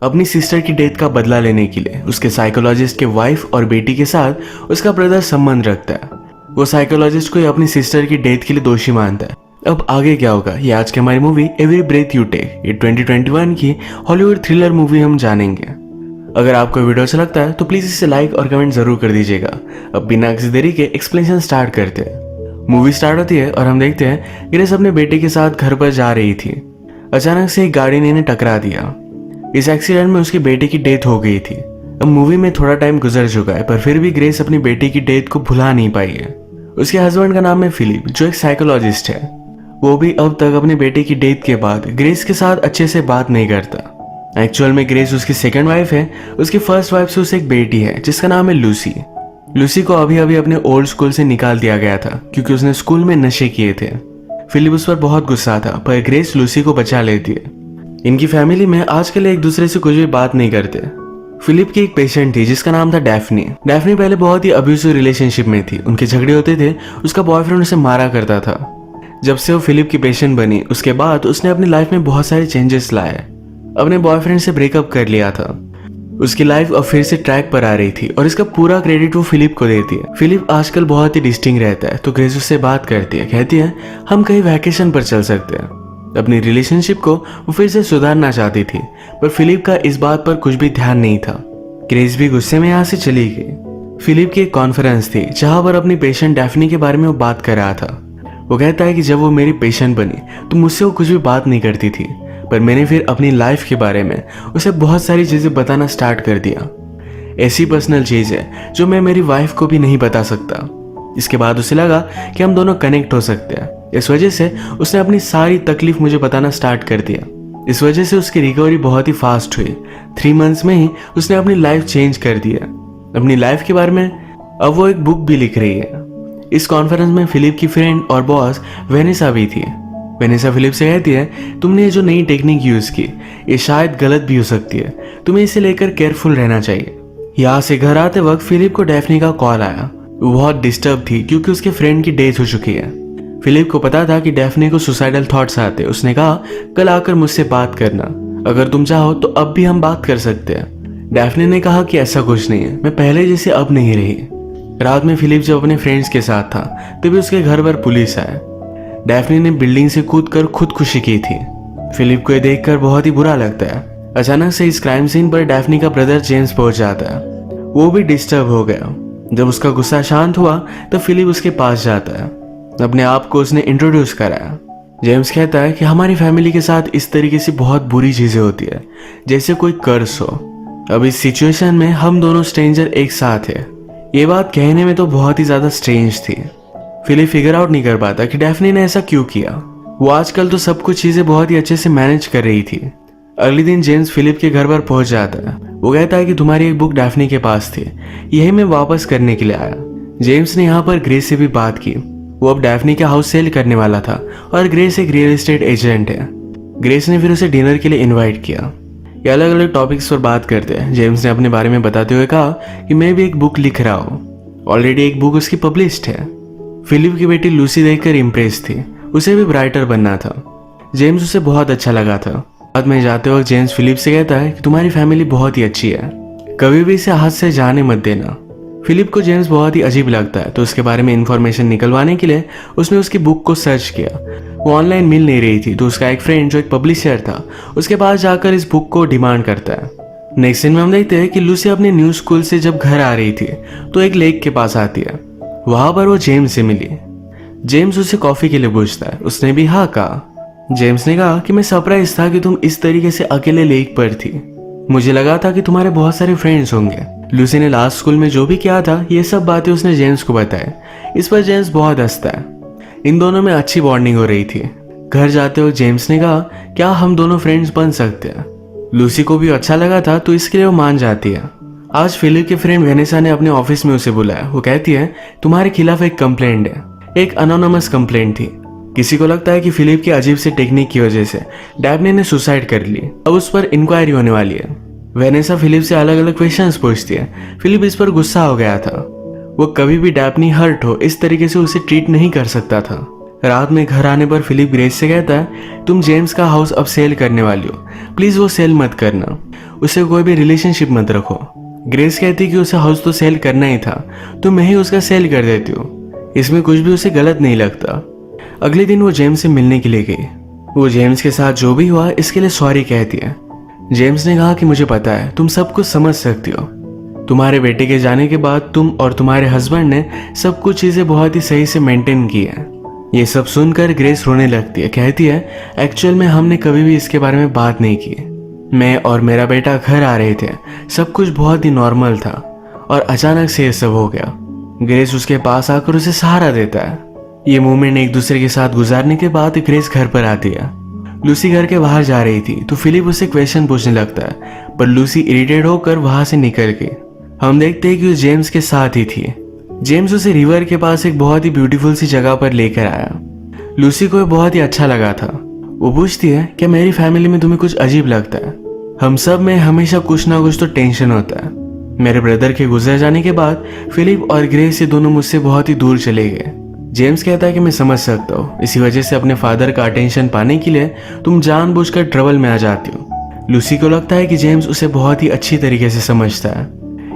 अपनी सिस्टर की डेथ का बदला लेने के लिए उसके साइकोलॉजिस्ट के वाइफ और बेटी के साथ उसका ब्रदर संबंध रखता है। वो साइकोलॉजिस्ट को अपनी सिस्टर की डेथ के लिए दोषी मानता है। अब आगे क्या होगा ये आज की हमारी movie every breath you take, ये 2021 की हॉलीवुड थ्रिलर मूवी हम जानेंगे। अगर आपको वीडियो अच्छा लगता है तो प्लीज इसे लाइक और कमेंट जरूर कर दीजिएगा। अब बिना किसी देरी के एक्सप्लेनेशन स्टार्ट करते हैं। मूवी स्टार्ट होती है और हम देखते हैं ग्रेस अपने बेटे के साथ घर पर जा रही थी। अचानक से एक गाड़ी ने इन्हें टकरा दिया। इस एक्सीडेंट में उसके बेटे की डेथ हो गई थी। अब मूवी में थोड़ा टाइम गुजर चुका है पर फिर भी ग्रेस अपनी बेटी की डेथ को भुला नहीं पाई है। उसके हस्बैंड का नाम है फिलिप, जो एक साइकोलॉजिस्ट है। वो भी अब तक अपने बेटे की डेथ के बाद ग्रेस के साथ अच्छे से बात नहीं करता। एक्चुअल में ग्रेस उसकी सेकंड वाइफ है। उसकी फर्स्ट वाइफ से उसे एक बेटी है जिसका नाम है लूसी। लूसी को अभी अभी अपने ओल्ड स्कूल से निकाल दिया गया था क्योंकि उसने स्कूल में नशे किए थे। फिलिप उस पर बहुत गुस्सा था पर ग्रेस लूसी को बचा लेती है। इनकी फैमिली में आजकल एक दूसरे से कुछ भी बात नहीं करते। फिलिप की एक पेशेंट थी जिसका नाम था डैफ्नी। डैफ्नी पहले बहुत ही अब्यूसिव रिलेशनशिप में थी। उनके झगड़े होते थे। उसका बॉयफ्रेंड उसे मारा करता था। जब से वो फिलिप की पेशेंट बनी उसके बाद उसने अपनी लाइफ में बहुत सारे चेंजेस लाए। अपने बॉयफ्रेंड से ब्रेकअप कर लिया था। उसकी लाइफ अब फिर से ट्रैक पर आ रही थी और इसका पूरा क्रेडिट वो फिलिप को देती है। फिलिप आजकल बहुत ही डिस्टिंक्ट रहता है तो ग्रेस उससे बात करती है। कहती है हम कहीं वैकेशन पर चल सकते हैं। अपनी रिलेशनशिप को वो फिर से सुधारना चाहती थी पर फिलिप का इस बात पर कुछ भी ध्यान नहीं था। ग्रेस भी गुस्से में यहाँ से चली गई। फिलिप की एक कॉन्फ्रेंस थी जहां पर अपनी पेशेंट डैफ्नी के बारे में वो बात कर रहा था। वो कहता है कि जब वो मेरी पेशेंट बनी तो मुझसे वो कुछ भी बात नहीं करती थी पर मैंने फिर अपनी लाइफ के बारे में उसे बहुत सारी चीजें बताना स्टार्ट कर दिया। ऐसी पर्सनल चीज है जो मैं मेरी वाइफ को भी नहीं बता सकता। इसके बाद उसे लगा कि हम दोनों कनेक्ट हो सकते हैं। इस वजह से उसने अपनी सारी तकलीफ मुझे बताना स्टार्ट कर दिया। इस वजह से उसकी रिकवरी बहुत ही फास्ट हुई। 3 मंथ्स में ही उसने अपनी लाइफ चेंज कर दिया। अपनी लाइफ के बारे में अब वो एक बुक भी लिख रही है। इस कॉन्फ्रेंस में फिलिप की फ्रेंड और बॉस वेनेसा भी थी। वेनेसा फिलिप से कहती है तुमने ये जो नई टेक्निक यूज की ये शायद गलत भी हो सकती है। तुम्हें इसे लेकर केयरफुल रहना चाहिए। यहाँ से घर आते वक्त फिलिप को डैफ्नी का कॉल आया। वो बहुत डिस्टर्ब थी क्योंकि उसके फ्रेंड की डेथ हो चुकी है। फिलिप को पता था कि डैफ्नी को सुसाइडल थॉट्स आते। उसने कहा कल आकर मुझसे बात करना। अगर तुम चाहो तो अब भी हम बात कर सकते हैं। डैफ्नी ने कहा कि ऐसा कुछ नहीं है, मैं पहले जैसे अब नहीं रही। रात में फिलिप जब अपने फ्रेंड्स के साथ था तभी उसके घर पर पुलिस आया। डैफ्नी ने बिल्डिंग से कूदकर खुदकुशी की थी। फिलिप को यह देखकर बहुत ही बुरा लगता है। अचानक से इस क्राइम सीन पर डैफ्नी का ब्रदर जेम्स पहुंच जाता है। वो भी डिस्टर्ब हो गया। जब उसका गुस्सा शांत हुआ तो फिलिप उसके पास जाता है। अपने आप को उसने इंट्रोड्यूस कराया। जेम्स कहता है कि हमारी फैमिली के साथ इस तरीके से बहुत बुरी चीजें होती है जैसे कोई कर्स हो। अब इस सिचुएशन में हम दोनों स्ट्रेंजर एक साथ है। ये बात कहने में तो बहुत ही ज्यादा स्ट्रेंज थी। फिलिप फिगर आउट नहीं कर पाता कि डैफ्नी ने ऐसा क्यों किया। वो आजकल तो सब कुछ चीजें बहुत ही अच्छे से मैनेज कर रही थी। अगले दिन जेम्स फिलिप के घर पर पहुंच जाता है। वो कहता है कि तुम्हारी एक बुक डैफ्नी के पास थी, यही मैं वापस करने के लिए आया। जेम्स ने यहाँ पर ग्रेस से भी बात की। वो अब डैफ्नी का हाउस सेल करने वाला था और ग्रेस एक रियल एस्टेट एजेंट है। ग्रेस ने फिर उसे डिनर के लिए इनवाइट किया। ये अलग अलग टॉपिक्स पर बात करते हैं। जेम्स ने अपने बारे में बताते हुए कहा कि मैं भी एक बुक लिख रहा हूँ। ऑलरेडी एक बुक उसकी पब्लिश्ड है। फिलिप की बेटी लूसी देखकर इम्प्रेस थी। उसे भी राइटर बनना था। जेम्स उसे बहुत अच्छा लगा था। बाद में जाते वक्त जेम्स फिलिप से कहता है कि तुम्हारी फैमिली बहुत ही अच्छी है, कभी भी इसे हाथ से जाने मत देना। फिलिप को जेम्स बहुत ही अजीब लगता है तो उसके बारे में इंफॉर्मेशन निकलवाने के लिए उसने उसकी बुक को सर्च किया। वो ऑनलाइन मिल नहीं रही थी तो उसका एक फ्रेंड जो एक पब्लिशर था उसके पास जाकर इस बुक को डिमांड करता है। नेक्स्ट सीन में हम देखते हैं कि लूसी अपने न्यू स्कूल से जब घर आ रही थी तो एक लेक के पास आती है। वहां पर वो जेम्स से मिली। जेम्स उसे कॉफी के लिए पूछता है। उसने भी हाँ कहा। जेम्स ने कहा कि मैं सरप्राइज था कि तुम इस तरीके से अकेले लेक पर थी। मुझे लगा था कि तुम्हारे बहुत सारे फ्रेंड्स होंगे। लूसी ने लास्ट स्कूल में जो भी किया था ये सब बातें उसने जेम्स को बताई। इस पर जेम्स बहुत हंसता है। इन दोनों में अच्छी बॉन्डिंग हो रही थी। घर जाते हुए जेम्स ने कहा क्या हम दोनों फ्रेंड्स बन सकते हैं। लूसी को भी अच्छा लगा था तो इसके लिए वो मान जाती है। आज फिलिप के फ्रेंड वेनेसा ने अपने ऑफिस में उसे बुलाया। वो कहती है तुम्हारे खिलाफ एक कंप्लेंट है। एक अनोनिमस कंप्लेंट थी। किसी को लगता है कि फिलिप की अजीब सी टेक्निक की वजह से डैफ्नी ने सुसाइड कर ली। अब उस पर इंक्वायरी होने वाली है। वेनेसा फिलिप से अलग अलग क्वेश्चंस पूछती है। फिलिप इस पर गुस्सा हो गया था। वो कभी भी डैफ्नी हर्ट हो इस तरीके से उसे ट्रीट नहीं कर सकता था। रात में घर आने पर फिलिप ग्रेस से कहता है, तुम जेम्स का हाउस अब सेल करने वाली हो, प्लीज वो सेल मत करना, उससे कोई भी रिलेशनशिप मत रखो। ग्रेस कहती कि उसे हाउस तो सेल करना ही था, तो मैं ही उसका सेल कर देती हूँ, इसमें कुछ भी उसे गलत नहीं लगता। अगले दिन वो जेम्स से मिलने के लिए गई। वो जेम्स के साथ जो भी हुआ इसके लिए सॉरी कहती है। जेम्स ने कहा कि मुझे पता है तुम सब कुछ समझ सकती हो, तुम्हारे बेटे के जाने के बाद तुम और तुम्हारे हस्बैंड ने सब कुछ चीजें बहुत ही सही से मेंटेन की है। ये सब सुनकर ग्रेस रोने लगती है, कहती है एक्चुअल में हमने कभी भी इसके बारे में बात नहीं की। मैं और मेरा बेटा घर आ रहे थे, सब कुछ बहुत ही नॉर्मल था और अचानक से ये सब हो गया। ग्रेस उसके पास आकर उसे सहारा देता है। ये मोमेंट एक दूसरे के साथ गुजारने के बाद ग्रेस घर पर आती है। लूसी घर के बाहर जा रही थी तो फिलिप उसे क्वेश्चन पूछने लगता है, पर लूसी इरिटेट होकर वहां से निकल गई। हम देखते हैं कि वो जेम्स के साथ ही थी। जेम्स उसे रिवर के पास एक बहुत ही ब्यूटीफुल सी जगह पर लेकर आया। लूसी को बहुत ही अच्छा लगा था। वो पूछती है, क्या मेरी फैमिली में तुम्हें कुछ अजीब लगता है? हम सब में हमेशा कुछ ना कुछ तो टेंशन होता है। मेरे ब्रदर के गुजर जाने के बाद फिलिप और ग्रेस ये दोनों मुझसे बहुत ही दूर चले गए। जेम्स कहता है कि मैं समझ सकता हूँ, इसी वजह से अपने फादर का अटेंशन पाने के लिए तुम जानबूझकर ट्रबल में आ जाती हो। लूसी को लगता है कि जेम्स उसे बहुत ही अच्छी तरीके से समझता है।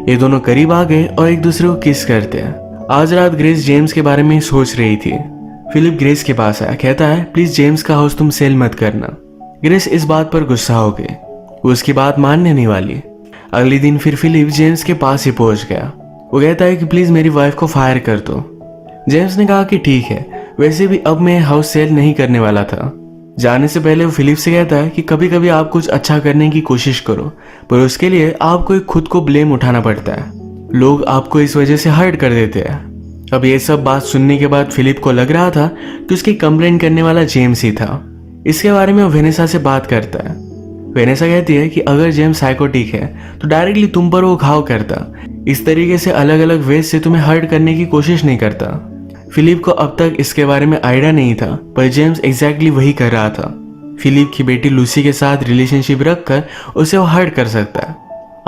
ये दोनों करीब आ गए और एक दूसरे को किस करते हैं। आज रात ग्रेस जेम्स के बारे में ही सोच रही थी। फिलिप ग्रेस के पास आया, कहता है प्लीज जेम्स का हाउस तुम सेल मत करना। ग्रेस इस बात पर गुस्सा हो गई, वो उसकी बात मानने नहीं वाली। अगले दिन फिर फिलिप जेम्स के पास ही पहुंच गया। वो कहता है कि प्लीज मेरी वाइफ को फायर कर दो। जेम्स ने कहा कि ठीक है, वैसे भी अब मैं हाउस सेल नहीं करने वाला था। जाने से पहले वो फिलिप से कहता है कि कभी कभी आप कुछ अच्छा करने की कोशिश करो, पर उसके लिए आपको खुद को ब्लेम उठाना पड़ता है। लोग आपको इस वजह से हर्ट कर देते हैं। अब ये सब बात सुनने के बाद फिलिप को लग रहा था कि उसकी कंप्लेंट करने वाला जेम्स ही था। इसके बारे में वो वेनेसा से बात करता है। वेनेसा कहती है कि अगर जेम्स साइकोटिक है तो डायरेक्टली तुम पर वो घाव करता, इस तरीके से अलग अलग वेज से तुम्हें हर्ट करने की कोशिश नहीं करता। फिलिप को अब तक इसके बारे में आइडिया नहीं था, पर जेम्स एग्जैक्टली वही कर रहा था। फिलिप की बेटी लूसी के साथ रिलेशनशिप रखकर उसे वो हर्ट कर सकता है।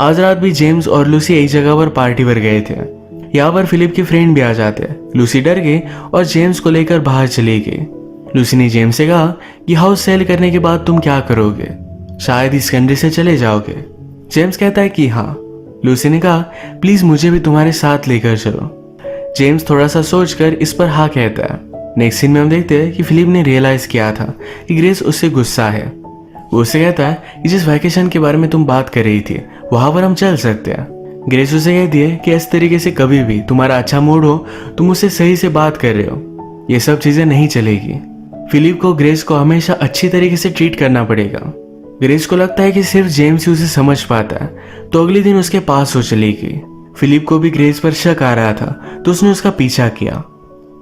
आज रात भी जेम्स और लूसी एक जगह पर पार्टी पर गए थे। यहाँ पर फिलिप के फ्रेंड भी आ जाते। लूसी डर गई और जेम्स को लेकर बाहर चली गई। लूसी ने जेम्स से कहा कि हाउस सेल करने के बाद तुम क्या करोगे, शायद इस कंट्री से चले जाओगे। जेम्स कहता है कि हाँ। लूसी ने कहा प्लीज मुझे भी तुम्हारे साथ लेकर चलो। जेम्स थोड़ा सा सोचकर इस पर हाँ कहता है। नेक्स्ट सीन में हम देखते हैं कि फिलिप ने रियलाइज किया था कि ग्रेस उससे गुस्सा है। वो उससे कहता है कि जिस वैकेशन के बारे में तुम बात कर रही थी वहां पर हम चल सकते हैं। ग्रेस उसे कहती है कि इस तरीके से कभी भी तुम्हारा अच्छा मूड हो, तुम उससे सही से बात कर रहे हो, ये सब चीजें नहीं चलेगी। फिलिप को ग्रेस को हमेशा अच्छी तरीके से ट्रीट करना पड़ेगा। ग्रेस को लगता है कि सिर्फ जेम्स ही उसे समझ पाता है, तो अगले दिन उसके पास वो चली गई। फिलिप को भी ग्रेस पर शक आ रहा था, तो उसने उसका पीछा किया।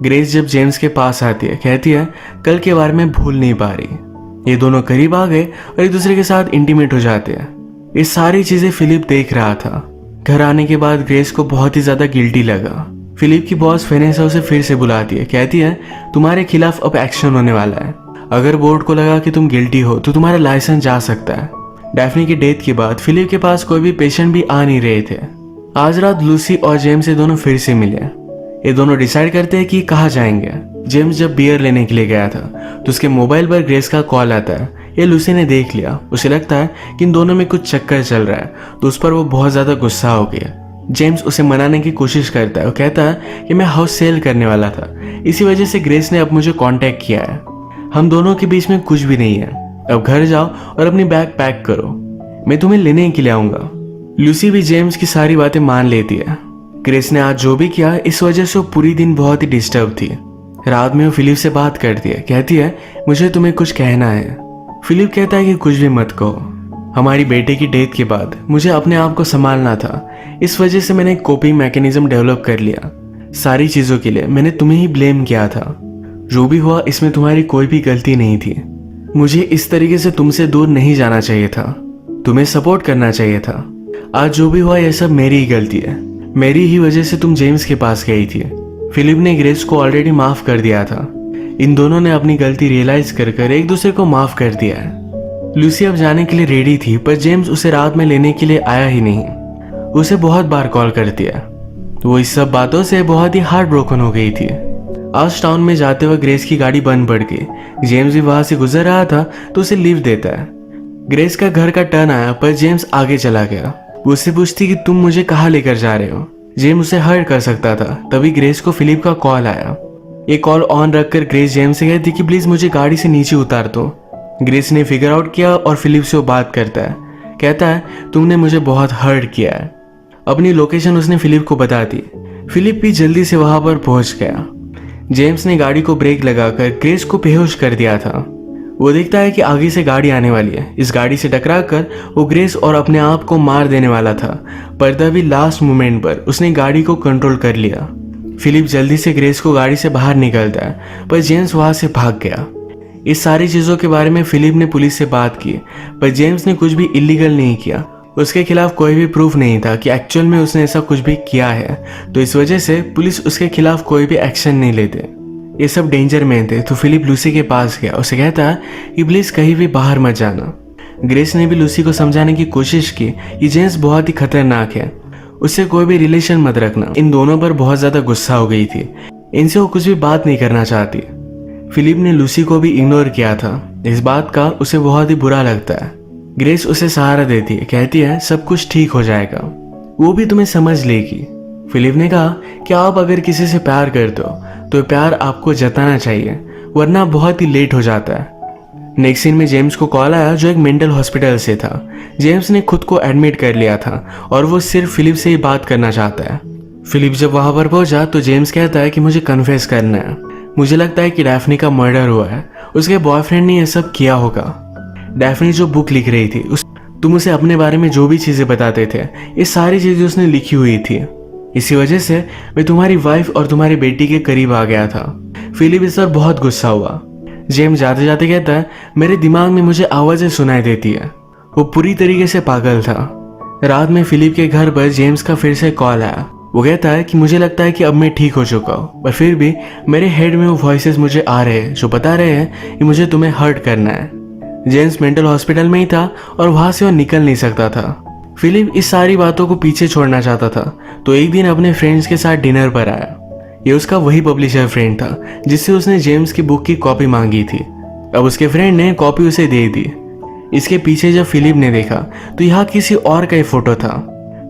ग्रेस जब जेम्स के पास आती है, कहती है कल के बारे में भूल नहीं पा रही। ये दोनों करीब आ गए और एक दूसरे के साथ इंटीमेट हो जाते हैं। ये सारी चीजें फिलिप देख रहा था। घर आने के बाद ग्रेस को बहुत ही ज्यादा गिल्टी लगा। फिलिप की बॉस वेनेसा उसे फिर से बुलाती है, कहती है तुम्हारे खिलाफ अब एक्शन होने वाला है। अगर बोर्ड को लगा कि तुम गिल्टी हो तो तुम्हारा लाइसेंस जा सकता है। डैफ्नी की डेथ के बाद फिलिप के पास कोई भी पेशेंट भी आ नहीं रहे थे। आज रात लूसी और जेम्स ये दोनों फिर से मिले। ये दोनों डिसाइड करते हैं कि कहाँ जाएंगे। जेम्स जब बियर लेने के लिए गया था तो उसके मोबाइल पर ग्रेस का कॉल आता है। ये लूसी ने देख लिया। उसे लगता है कि इन दोनों में कुछ चक्कर चल रहा है, तो उस पर वो बहुत ज्यादा गुस्सा हो गया। जेम्स उसे मनाने की कोशिश करता है। वो कहता है कि मैं हाउस सेल करने वाला था, इसी वजह से ग्रेस ने अब मुझे कांटेक्ट किया है। हम दोनों के बीच में कुछ भी नहीं है। अब घर जाओ और अपनी बैग पैक करो, मैं तुम्हें लेने के लिए आऊंगा। लूसी भी जेम्स की सारी बातें मान लेती है। ग्रेस ने आज जो भी किया इस वजह से वो पूरी दिन बहुत ही डिस्टर्ब थी। रात में वो फिलिप से बात करती है, कहती है मुझे तुम्हें कुछ कहना है। फिलिप कहता है कि कुछ भी मत कहो। हमारी बेटे की डेथ के बाद मुझे अपने आप को संभालना था, इस वजह से मैंने एक कोपिंग मैकेनिज्म डेवलप कर लिया। सारी चीजों के लिए मैंने तुम्हें ही ब्लेम किया था। जो भी हुआ इसमें तुम्हारी कोई भी गलती नहीं थी। मुझे इस तरीके से तुमसे दूर नहीं जाना चाहिए था, तुम्हें सपोर्ट करना चाहिए था। आज जो भी हुआ यह सब मेरी ही गलती है। मेरी ही वजह से तुम जेम्स के पास गई थी। फिलिप ने ग्रेस को ऑलरेडी माफ कर दिया था। इन दोनों ने अपनी गलती रियलाइज कर एक दूसरे को माफ कर दिया है। लूसी अब जाने के लिए रेडी थी, पर जेम्स उसे रात में लेने के लिए आया ही नहीं। उसे बहुत बार कॉल कर दिया। वो इस सब बातों से बहुत ही हार्ट ब्रोकन हो गई थी। आज टाउन में जाते वक्त ग्रेस की गाड़ी बंद पड़ गई। जेम्स भी वहां से गुजर रहा था तो उसे लीव देता है। ग्रेस का घर का टर्न आया पर जेम्स आगे चला गया। वो उससे पूछती कि तुम मुझे कहाँ लेकर जा रहे हो। जेम्स उसे हर्ट कर सकता था। तभी ग्रेस को फिलिप का कॉल आया। ये कॉल ऑन रखकर ग्रेस जेम्स से कहती कि प्लीज मुझे गाड़ी से नीचे उतार दो। ग्रेस ने फिगर आउट किया और फिलिप से वो बात करता है। कहता है तुमने मुझे बहुत हर्ट किया है। अपनी लोकेशन उसने फिलिप को बता दी। फिलिप भी जल्दी से वहां पर पहुंच गया। जेम्स ने गाड़ी को ब्रेक लगाकर ग्रेस को बेहोश कर दिया था। वो देखता है कि आगे से गाड़ी आने वाली है। इस गाड़ी से टकराकर वो ग्रेस और अपने आप को मार देने वाला था, पर तभी लास्ट मोमेंट पर उसने गाड़ी को कंट्रोल कर लिया। फिलिप जल्दी से ग्रेस को गाड़ी से बाहर निकलता है, पर जेम्स वहां से भाग गया। इस सारी चीजों के बारे में फिलिप ने पुलिस से बात की, पर जेम्स ने कुछ भी इलीगल नहीं किया। उसके खिलाफ कोई भी प्रूफ नहीं था कि एक्चुअल में उसने ऐसा कुछ भी किया है, तो इस वजह से पुलिस उसके खिलाफ कोई भी एक्शन नहीं लेते। ये सब डेंजर में थे तो फिलिप लूसी के पास गया। उसे कहता है कि प्लीज कहीं भी बाहर मत जाना। ग्रेस ने भी लूसी को समझाने की कोशिश की कि जेम्स बहुत ही खतरनाक है, उससे कोई भी रिलेशन मत रखना। इन दोनों पर बहुत ज्यादा गुस्सा हो गई थी। इनसे वो कुछ भी बात नहीं करना चाहती। फिलिप ने लूसी को भी इग्नोर किया था। इस बात का उसे बहुत ही बुरा लगता है। ग्रेस उसे सहारा देती है, कहती है सब कुछ ठीक हो जाएगा, वो भी तुम्हें समझ लेगी। फिलिप ने कहा कि आप अगर किसी से प्यार करते हो तो प्यार आपको जताना चाहिए, वरना बहुत ही लेट हो जाता है। नेक्स्ट सीन में जेम्स को कॉल आया जो एक मेंटल हॉस्पिटल से था। जेम्स ने खुद को एडमिट कर लिया था और वो सिर्फ फिलिप से ही बात करना चाहता है। फिलिप जब वहां पर पहुंचा तो जेम्स कहता है कि मुझे कन्फेस करना है। मुझे लगता है कि डैफ्नी का मर्डर हुआ है, उसके बॉयफ्रेंड ने यह सब किया होगा। डैफ्नी जो बुक लिख रही थी तुम उसे अपने बारे में जो भी चीजें बताते थे, ये सारी चीजें उसने लिखी हुई थी। इसी वजह से मैं तुम्हारी वाइफ और तुम्हारी बेटी के करीब आ गया था। फिलिप इस पर बहुत गुस्सा हुआ। जेम्स जाते जाते कहता है मेरे दिमाग में मुझे आवाजें सुनाई देती है। वो पूरी तरीके से पागल था। रात में फिलिप के घर पर जेम्स का फिर से कॉल आया। वो कहता है कि मुझे लगता है कि अब मैं ठीक हो चुका हूँ, पर फिर भी मेरे हेड में वो वॉइसेस मुझे आ रहे हैं जो बता रहे हैं कि मुझे तुम्हें हर्ट करना है। जेम्स मेंटल हॉस्पिटल में ही था और वहां से वो निकल नहीं सकता था। फिलिप इस सारी बातों को पीछे छोड़ना चाहता था, तो एक दिन अपने फ्रेंड्स के साथ डिनर पर आया। ये उसका वही पब्लिशर फ्रेंड था जिससे उसने जेम्स की बुक की कॉपी मांगी थी। अब उसके फ्रेंड ने कॉपी उसे दे दी। इसके पीछे जब फिलिप ने देखा तो यहाँ किसी और का ही फोटो था।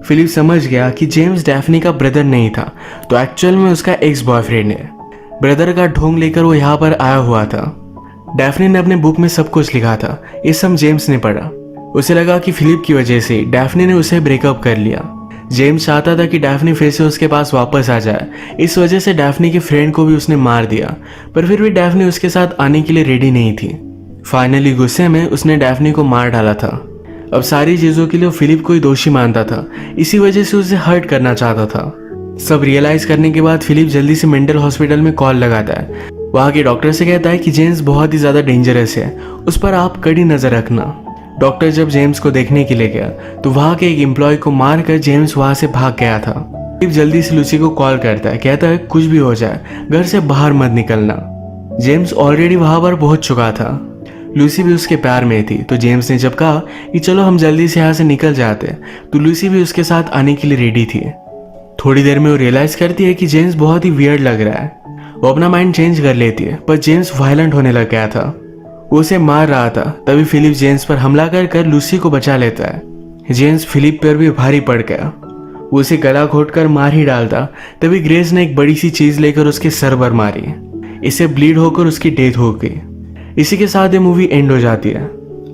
फिलिप समझ गया कि जेम्स डैफ्नी का ब्रदर नहीं था, तो एक्चुअल में उसका एक्स बॉयफ्रेंड है। ब्रदर का ढोंग लेकर वो यहाँ पर आया हुआ था। डैफ्नी ने अपने बुक में सब कुछ लिखा था, ये सब जेम्स ने पढ़ा। उसे लगा कि फिलिप की वजह से डैफ्नी ने उसे ब्रेकअप कर लिया। जेम्स चाहता था कि डैफ्नी फिर से उसके पास वापस आ जाए, इस वजह से डैफ्नी के फ्रेंड को भी उसने मार दिया, पर फिर भी डैफ्नी उसके साथ आने के लिए रेडी नहीं थी। फाइनली गुस्से में उसने डैफ्नी को मार डाला था। अब सारी चीजों के लिए वो फिलिप को ही दोषी मानता था, इसी वजह से उसे हर्ट करना चाहता था। सब रियलाइज करने के बाद फिलिप जल्दी से मेंटल हॉस्पिटल में कॉल लगाता है। वहाँ के डॉक्टर से कहता है कि जेम्स बहुत ही ज्यादा डेंजरस है, उस पर आप कड़ी नजर रखना। डॉक्टर जब जेम्स को देखने के लिए गया तो वहाँ के एक एम्प्लॉय को मारकर जेम्स वहाँ से भाग गया था। फिलिप जल्दी से लूसी को कॉल करता है, कहता है कुछ भी हो जाए घर से बाहर मत निकलना। जेम्स ऑलरेडी वहाँ पर पहुंच चुका था। लूसी भी उसके प्यार में थी, तो जेम्स ने जब कहा कि चलो हम जल्दी से यहाँ से निकल जाते, तो लूसी भी उसके साथ आने के लिए रेडी थी। थोड़ी देर में वो रियलाइज करती है कि जेम्स बहुत ही वियर्ड लग रहा है। वो अपना माइंड चेंज कर लेती है, पर जेम्स वायलेंट होने लग गया था। वो उसे मार रहा था। तभी फिलिप जेम्स पर हमला कर लूसी को बचा लेता है। जेम्स फिलिप पर भी भारी पड़ गया। वो उसे गला घोटकर मार ही डालता। तभी ग्रेस ने एक बड़ी सी चीज लेकर उसके सर पर मारी। इससे ब्लीड होकर उसकी डेथ हो गई। इसी के साथ ये मूवी एंड हो जाती है।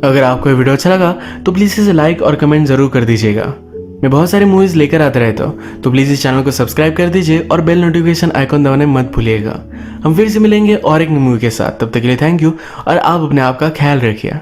अगर आपको ये वीडियो अच्छा लगा तो प्लीज इसे लाइक और कमेंट जरूर कर दीजिएगा। मैं बहुत सारी मूवीज लेकर आता रहता हूँ, तो प्लीज इस चैनल को सब्सक्राइब कर दीजिए और बेल नोटिफिकेशन आइकॉन दबाने मत भूलिएगा। हम फिर से मिलेंगे और एक मूवी के साथ। तब तक के लिए थैंक यू और आप अपने आप का ख्याल रखिए।